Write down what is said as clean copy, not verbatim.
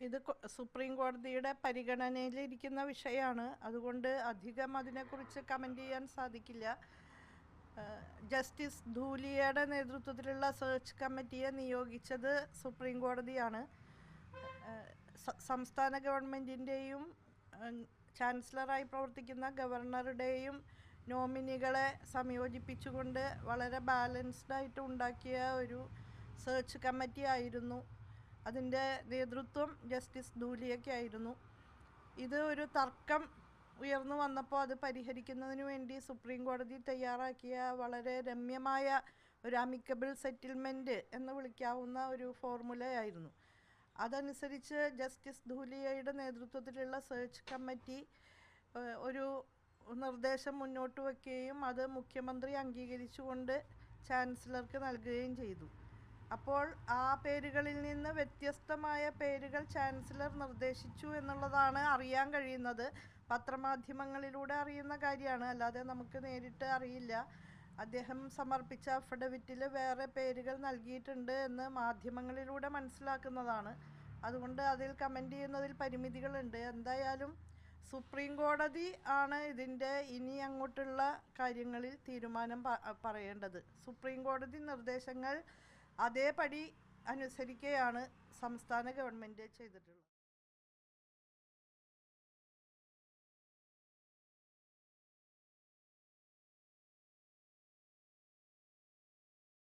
ഇത് സുപ്രീം കോടതിയുടെ പരിഗണനയിലിരിക്കുന്ന വിഷയമാണ്. അതുകൊണ്ട് അധികം അതിനെക്കുറിച്ച് കമൻ്റ് ചെയ്യാൻ സാധിക്കില്ല. ജസ്റ്റിസ് ധൂലിയയുടെ നേതൃത്വത്തിലുള്ള സെർച്ച് കമ്മിറ്റിയെ നിയോഗിച്ചത് സുപ്രീം കോടതിയാണ്. സംസ്ഥാന ഗവൺമെൻറ്റിൻ്റെയും ചാൻസലറായി പ്രവർത്തിക്കുന്ന ഗവർണറുടെയും നോമിനികളെ സംയോജിപ്പിച്ചുകൊണ്ട് വളരെ ബാലൻസ്ഡായിട്ട് ഉണ്ടാക്കിയ ഒരു സെർച്ച് കമ്മിറ്റി ആയിരുന്നു. അതിൻ്റെ നേതൃത്വം ജസ്റ്റിസ് ധൂലിയയ്ക്കായിരുന്നു. ഇത് ഒരു തർക്കം ഉയർന്നു വന്നപ്പോൾ അത് പരിഹരിക്കുന്നതിന് വേണ്ടി സുപ്രീം കോടതി തയ്യാറാക്കിയ വളരെ രമ്യമായ ഒരു അമിക്കബിൾ സെറ്റിൽമെൻറ്റ് എന്ന് വിളിക്കാവുന്ന ഒരു ഫോർമുലയായിരുന്നു. അതനുസരിച്ച് ജസ്റ്റിസ് ധൂലിയയുടെ നേതൃത്വത്തിലുള്ള സെർച്ച് കമ്മിറ്റി ഒരു നിർദ്ദേശം മുന്നോട്ട് വയ്ക്കുകയും അത് മുഖ്യമന്ത്രി അംഗീകരിച്ചുകൊണ്ട് ചാൻസലർക്ക് നൽകുകയും ചെയ്തു. അപ്പോൾ ആ പേരുകളിൽ നിന്ന് വ്യത്യസ്തമായ പേരുകൾ ചാൻസലർ നിർദ്ദേശിച്ചു എന്നുള്ളതാണ് അറിയാൻ കഴിയുന്നത്. പത്രമാധ്യമങ്ങളിലൂടെ അറിയുന്ന കാര്യമാണ്, അല്ലാതെ നമുക്ക് നേരിട്ട് അറിയില്ല. അദ്ദേഹം സമർപ്പിച്ച അഫിഡവിറ്റിൽ വേറെ പേരുകൾ നൽകിയിട്ടുണ്ട് എന്ന് മാധ്യമങ്ങളിലൂടെ മനസ്സിലാക്കുന്നതാണ്. അതുകൊണ്ട് അതിൽ കമൻ്റ് ചെയ്യുന്നതിൽ പരിമിതികളുണ്ട്. എന്തായാലും സുപ്രീം കോടതി ആണ് ഇതിൻ്റെ ഇനി അങ്ങോട്ടുള്ള കാര്യങ്ങളിൽ തീരുമാനം പറയേണ്ടത്. സുപ്രീം കോടതി നിർദ്ദേശങ്ങൾ അതേപടി അനുസരിക്കുകയാണ് സംസ്ഥാന ഗവൺമെൻറ് ചെയ്തിട്ടുള്ളത്.